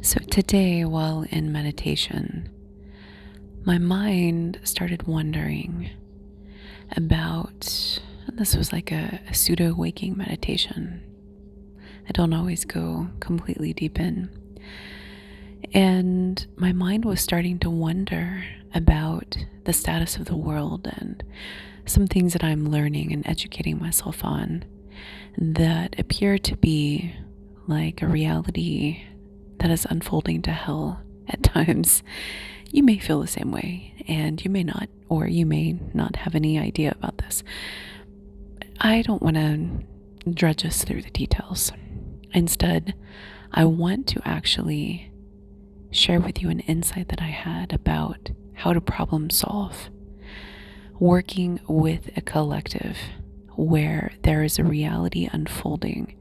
So today, while in meditation, my mind started wondering about, and this was like a pseudo waking meditation. I don't always go completely deep in. And my mind was starting to wonder about the status of the world and some things that I'm learning and educating myself on that appear to be like a reality that is unfolding to hell at times. You may feel the same way, and you may not, or you may not have any idea about this. I don't want to drudge us through the details. Instead, I want to actually share with you an insight that I had about how to problem solve, working with a collective where there is a reality unfolding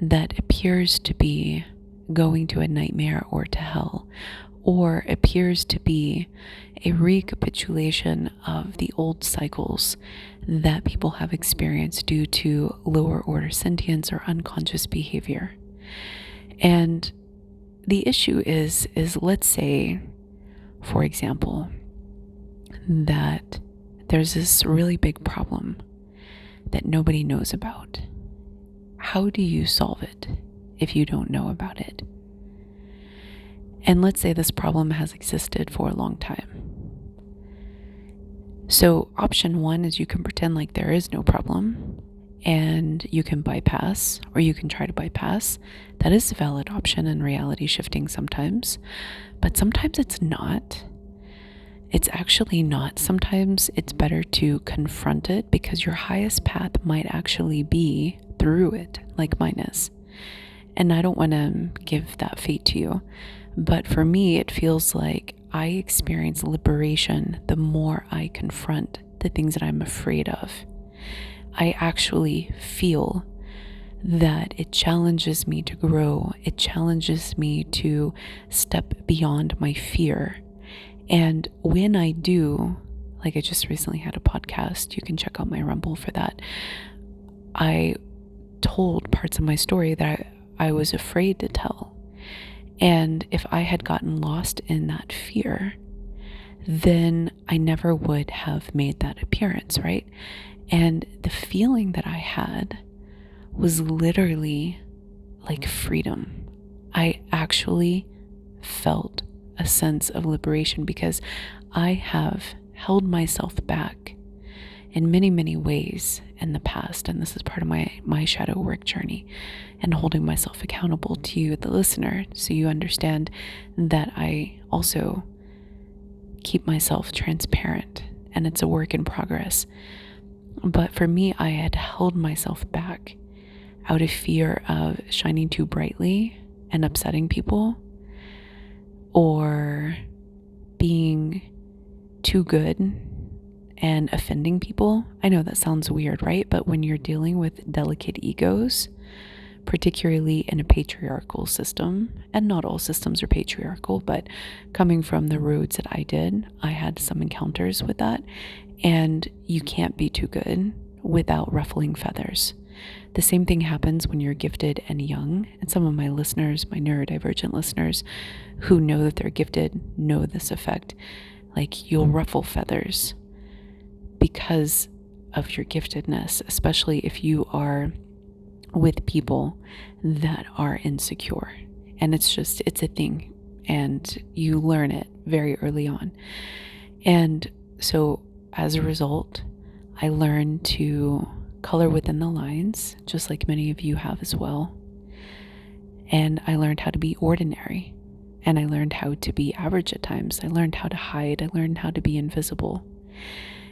that appears to be going to a nightmare or to hell, or appears to be a recapitulation of the old cycles that people have experienced due to lower order sentience or unconscious behavior. And the issue is let's say, for example, that there's this really big problem that nobody knows about. How do you solve it if you don't know about it? And let's say this problem has existed for a long time. So option one is you can pretend like there is no problem and you can bypass, or you can try to bypass. That is a valid option in reality shifting sometimes, but sometimes it's not. It's actually not. Sometimes it's better to confront it because your highest path might actually be through it, like mine is. And I don't want to give that fate to you. But for me, it feels like I experience liberation the more I confront the things that I'm afraid of. I actually feel that it challenges me to grow. It challenges me to step beyond my fear. And when I do, like I just recently had a podcast, you can check out my Rumble for that. I told parts of my story that I was afraid to tell. And if I had gotten lost in that fear, then I never would have made that appearance, right? And the feeling that I had was literally like freedom. I actually felt a sense of liberation because I have held myself back in many, many ways in the past. And this is part of my shadow work journey and holding myself accountable to you, the listener, so you understand that I also keep myself transparent and it's a work in progress. But for me, I had held myself back out of fear of shining too brightly and upsetting people, or being too good and offending people. I know that sounds weird, right? But when you're dealing with delicate egos, particularly in a patriarchal system, and not all systems are patriarchal, but coming from the roads that I did, I had some encounters with that, and you can't be too good without ruffling feathers. The same thing happens when you're gifted and young, and some of my listeners, my neurodivergent listeners who know that they're gifted, know this effect. Like, you'll ruffle feathers because of your giftedness, especially if you are with people that are insecure. And it's a thing, and you learn it very early on. And so as a result, I learned to color within the lines, just like many of you have as well. And I learned how to be ordinary, and I learned how to be average at times. I learned how to hide. I learned how to be invisible.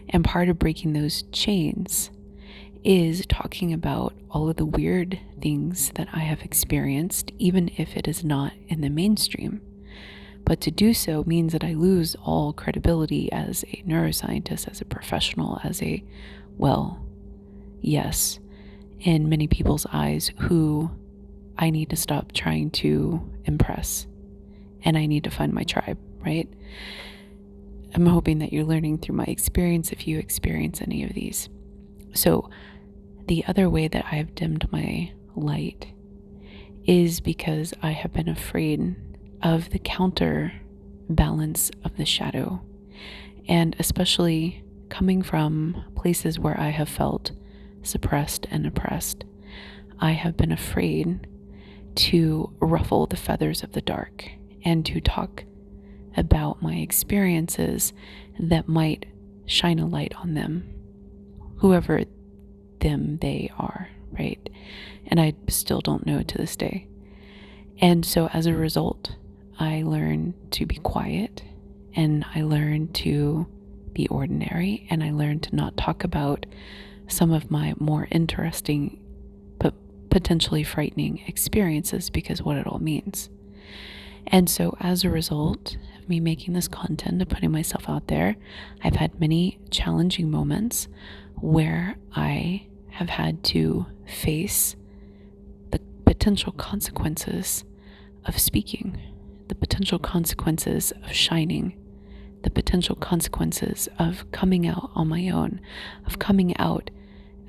And part of breaking those chains is talking about all of the weird things that I have experienced, even if it is not in the mainstream. But to do so means that I lose all credibility as a neuroscientist, as a professional, as a, well, yes, in many people's eyes, who I need to stop trying to impress. And I need to find my tribe, right? I'm hoping that you're learning through my experience if you experience any of these. So the other way that I've dimmed my light is because I have been afraid of the counterbalance of the shadow. And especially coming from places where I have felt suppressed and oppressed, I have been afraid to ruffle the feathers of the dark and to talk about my experiences that might shine a light on them, whoever them they are, right? And I still don't know to this day. And so as a result, I learned to be quiet, and I learned to be ordinary, and I learned to not talk about some of my more interesting but potentially frightening experiences, because what it all means. And so as a result of me making this content and putting myself out there, I've had many challenging moments where I have had to face the potential consequences of speaking, the potential consequences of shining, the potential consequences of coming out on my own, of coming out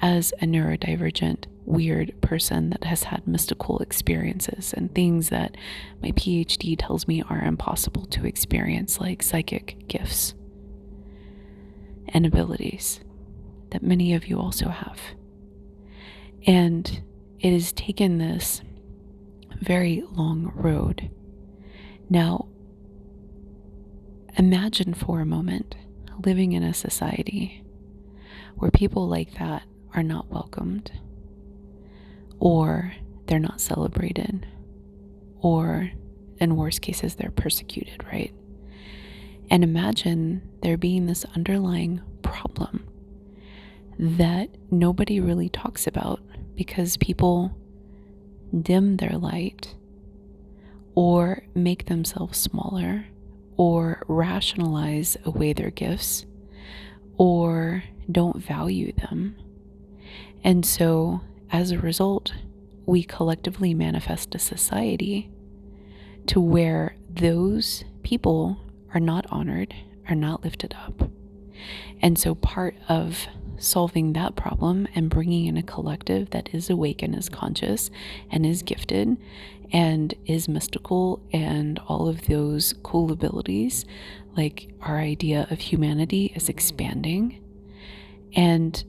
as a neurodivergent, weird person that has had mystical experiences and things that my PhD tells me are impossible to experience, like psychic gifts and abilities that many of you also have. And it has taken this very long road. Now, imagine for a moment living in a society where people like that are not welcomed, or they're not celebrated, or in worst cases, they're persecuted, right? And imagine there being this underlying problem that nobody really talks about because people dim their light or make themselves smaller or rationalize away their gifts or don't value them. And so as a result, we collectively manifest a society to where those people are not honored, are not lifted up. And so part of solving that problem and bringing in a collective that is awake and is conscious and is gifted and is mystical and all of those cool abilities, like our idea of humanity is expanding. And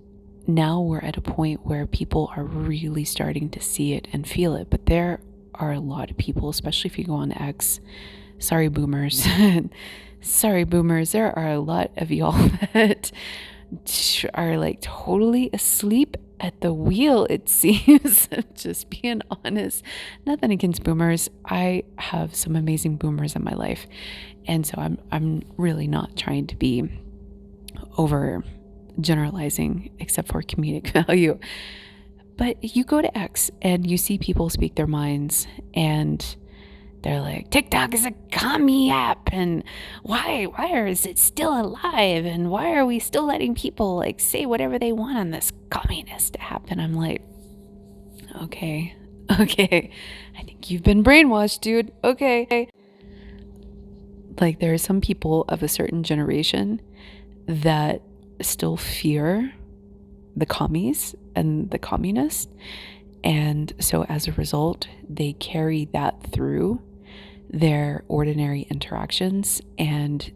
now we're at a point where people are really starting to see it and feel it. But there are a lot of people, especially if you go on X, sorry boomers, sorry boomers, there are a lot of y'all that are like totally asleep at the wheel, it seems. Just being honest. Nothing against boomers. I have some amazing boomers in my life. And so I'm really not trying to be over generalizing except for comedic value. But you go to X and you see people speak their minds and they're like, TikTok is a commie app, and why is it still alive, and why are we still letting people like say whatever they want on this communist app? And I'm like, okay, I think you've been brainwashed, dude. Okay. Like there are some people of a certain generation that still fear the commies and the communists, and so as a result they carry that through their ordinary interactions. And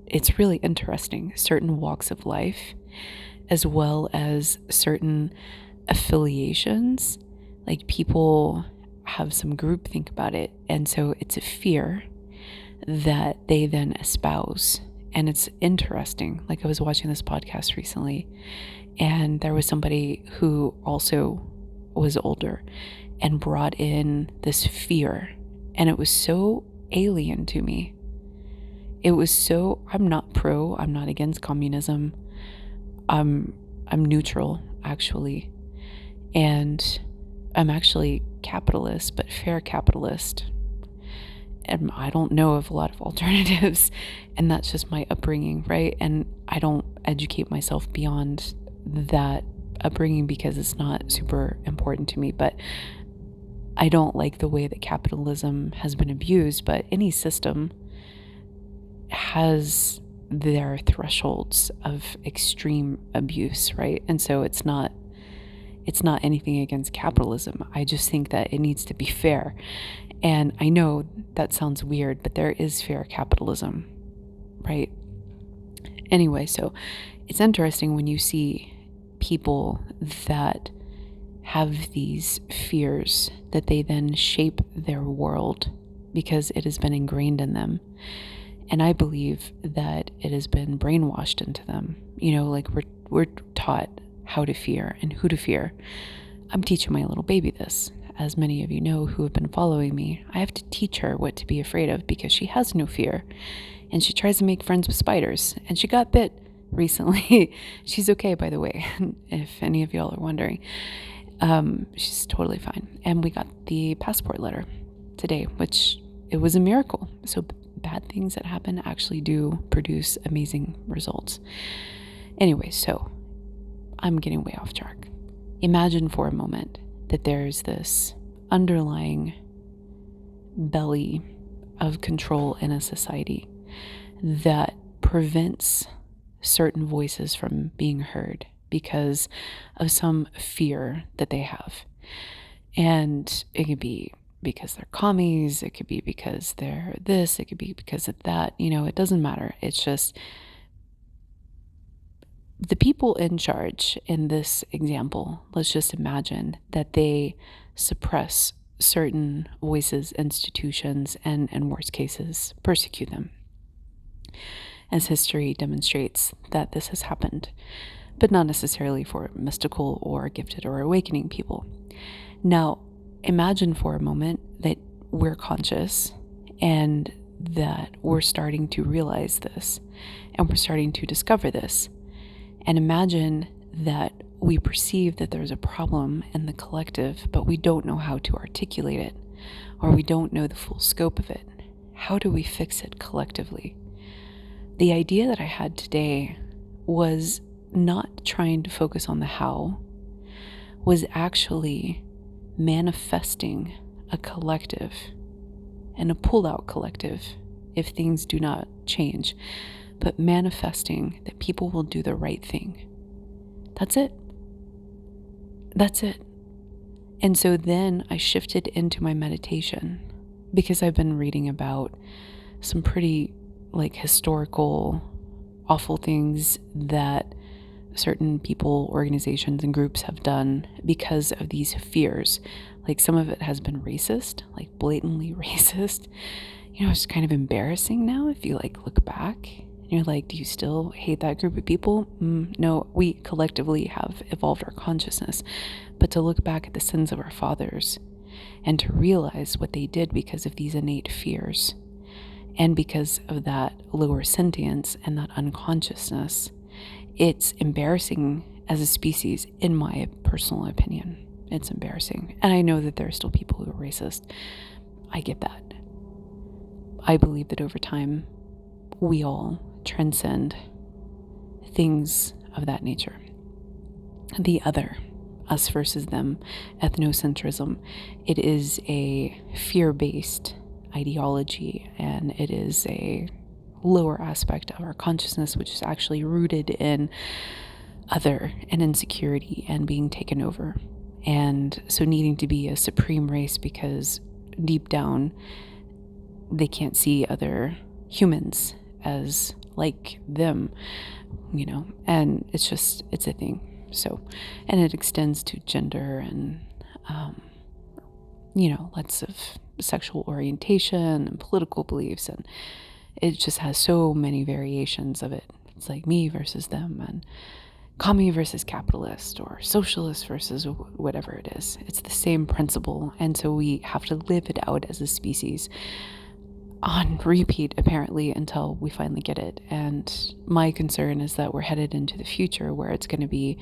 it's really interesting, certain walks of life as well as certain affiliations, like people have some group think about it, and so it's a fear that they then espouse. And it's interesting, like I was watching this podcast recently and there was somebody who also was older and brought in this fear, and it was so alien to me. It was so, I'm not against communism. I'm neutral, actually. And I'm actually capitalist, but fair capitalist. And I don't know of a lot of alternatives, and that's just my upbringing, right? And I don't educate myself beyond that upbringing because it's not super important to me. But I don't like the way that capitalism has been abused, but any system has their thresholds of extreme abuse, right? And so it's not anything against capitalism. I just think that it needs to be fair. And I know that sounds weird, but there is fair capitalism, right? Anyway, so it's interesting when you see people that have these fears that they then shape their world because it has been ingrained in them. And I believe that it has been brainwashed into them. Like we're taught how to fear and who to fear. I'm teaching my little baby this. As many of you know who have been following me, I have to teach her what to be afraid of because she has no fear. And she tries to make friends with spiders. And she got bit recently. She's okay, by the way, if any of y'all are wondering. She's totally fine. And we got the passport letter today, which it was a miracle. So bad things that happen actually do produce amazing results. Anyway, so I'm getting way off track. Imagine for a moment that there's this underlying belly of control in a society that prevents certain voices from being heard because of some fear that they have. And it could be because they're commies, it could be because they're this, it could be because of that. It doesn't matter. It's just the people in charge in this example. Let's just imagine that they suppress certain voices, institutions, and in worst cases, persecute them. As history demonstrates that this has happened, but not necessarily for mystical or gifted or awakening people. Now, imagine for a moment that we're conscious and that we're starting to realize this and we're starting to discover this. And imagine that we perceive that there's a problem in the collective, but we don't know how to articulate it, or we don't know the full scope of it. How do we fix it collectively? The idea that I had today was not trying to focus on the how, was actually manifesting a collective and a pull-out collective if things do not change, but manifesting that people will do the right thing. That's it. That's it. And so then I shifted into my meditation because I've been reading about some pretty historical, awful things that certain people, organizations, and groups have done because of these fears. Some of it has been racist, blatantly racist. It's kind of embarrassing now if you look back. And you're like, do you still hate that group of people? No, we collectively have evolved our consciousness. But to look back at the sins of our fathers and to realize what they did because of these innate fears and because of that lower sentience and that unconsciousness, it's embarrassing as a species, in my personal opinion. It's embarrassing. And I know that there are still people who are racist. I get that. I believe that over time, we all transcend things of that nature. The other, us versus them, ethnocentrism, it is a fear-based ideology, and it is a lower aspect of our consciousness, which is actually rooted in other and insecurity and being taken over. And so needing to be a supreme race because deep down, they can't see other humans as like them, and it's a thing. So, and it extends to gender and, lots of sexual orientation and political beliefs, and it just has so many variations of it. It's like me versus them, and commie versus capitalist, or socialist versus whatever it is. It's the same principle, and so we have to live it out as a species on repeat, apparently, until we finally get it. And my concern is that we're headed into the future where it's going to be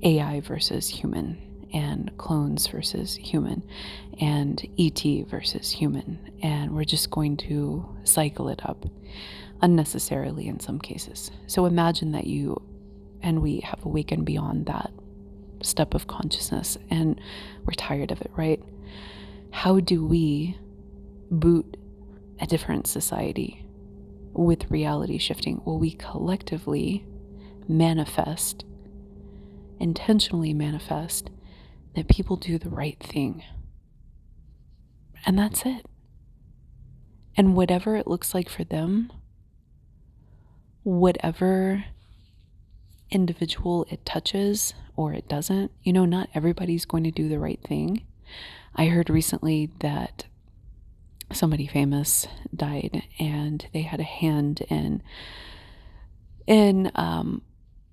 AI versus human, and clones versus human, and ET versus human, and we're just going to cycle it up unnecessarily in some cases. So imagine that you and we have awakened beyond that step of consciousness, and we're tired of it, right? How do we boot a different society with reality shifting? Well, we collectively manifest, intentionally manifest, that people do the right thing. And that's it. And whatever it looks like for them, whatever individual it touches or it doesn't, not everybody's going to do the right thing. I heard recently that somebody famous died and they had a hand in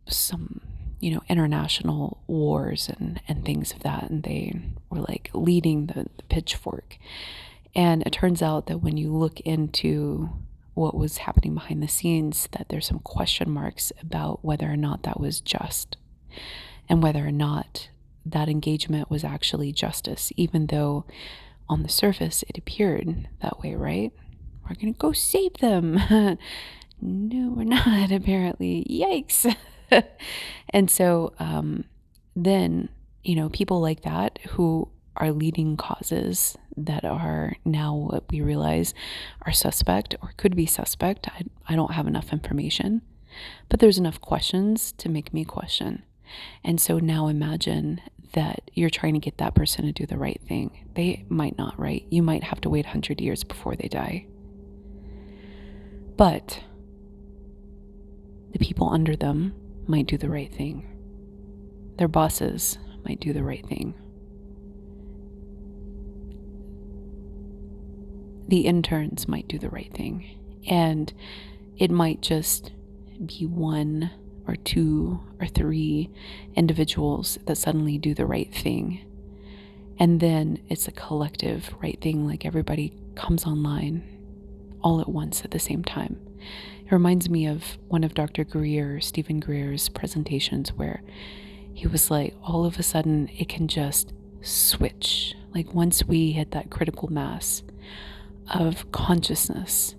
some international wars and things of that, and they were like leading the pitchfork. And it turns out that when you look into what was happening behind the scenes, that there's some question marks about whether or not that was just, and whether or not that engagement was actually justice, even though on the surface it appeared that way, right? We're gonna go save them. No, we're not, apparently. Yikes. And so then, people like that who are leading causes that are now what we realize are suspect or could be suspect. I don't have enough information, but there's enough questions to make me question. And so now imagine that you're trying to get that person to do the right thing. They might not, right? You might have to wait 100 years before they die. But the people under them might do the right thing. Their bosses might do the right thing. The interns might do the right thing. And it might just be one or two or three individuals that suddenly do the right thing. And then it's a collective right thing, like everybody comes online all at once at the same time. It reminds me of one of Stephen Greer's presentations, where he was like, all of a sudden it can just switch. Like once we hit that critical mass of consciousness,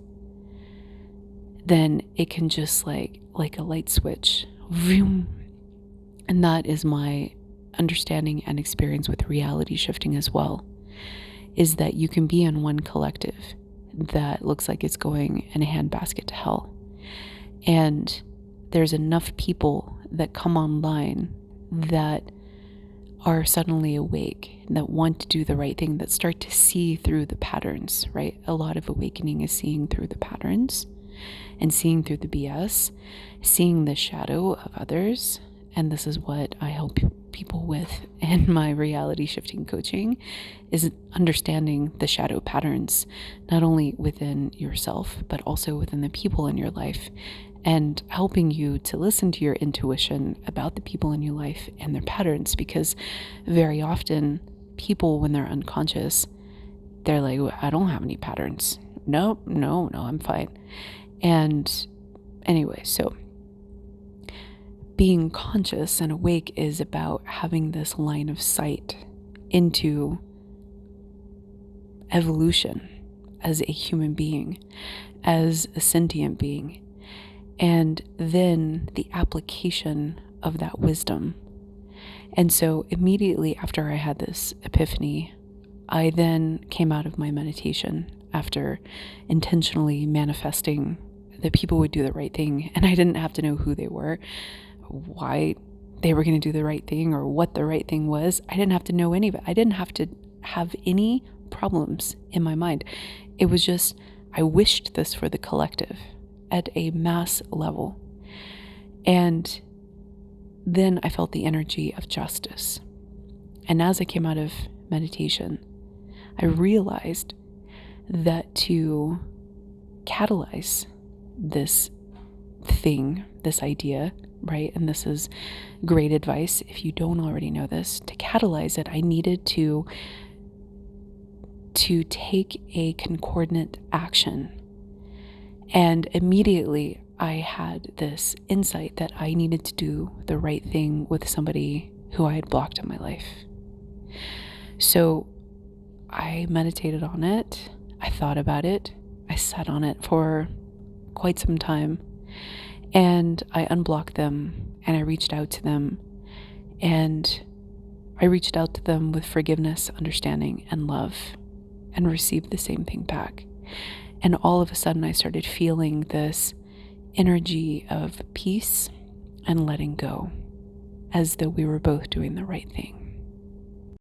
then it can just like a light switch. Vroom. And that is my understanding and experience with reality shifting as well, is that you can be in one collective that looks like it's going in a handbasket to hell. And there's enough people that come online that are suddenly awake, that want to do the right thing, that start to see through the patterns, right? A lot of awakening is seeing through the patterns and seeing through the BS, seeing the shadow of others. And this is what I help people with in my reality shifting coaching, is understanding the shadow patterns, not only within yourself, but also within the people in your life, and helping you to listen to your intuition about the people in your life and their patterns. Because very often people, when they're unconscious, they're like, I don't have any patterns. No, I'm fine. And anyway, so being conscious and awake is about having this line of sight into evolution as a human being, as a sentient being, and then the application of that wisdom. And so immediately after I had this epiphany, I then came out of my meditation after intentionally manifesting that people would do the right thing. And I didn't have to know who they were, why they were going to do the right thing, or what the right thing was. I didn't have to know any of it. I didn't have to have any problems in my mind. It was just, I wished this for the collective at a mass level. And then I felt the energy of justice. And as I came out of meditation, I realized that to catalyze this thing, this idea, right? And this is great advice if you don't already know this. To catalyze it, I needed to take a concordant action. And immediately I had this insight that I needed to do the right thing with somebody who I had blocked in my life. So I meditated on it. I thought about it. I sat on it for quite some time. And I unblocked them, and I reached out to them. And I reached out to them with forgiveness, understanding, and love, and received the same thing back. And all of a sudden I started feeling this energy of peace and letting go, as though we were both doing the right thing.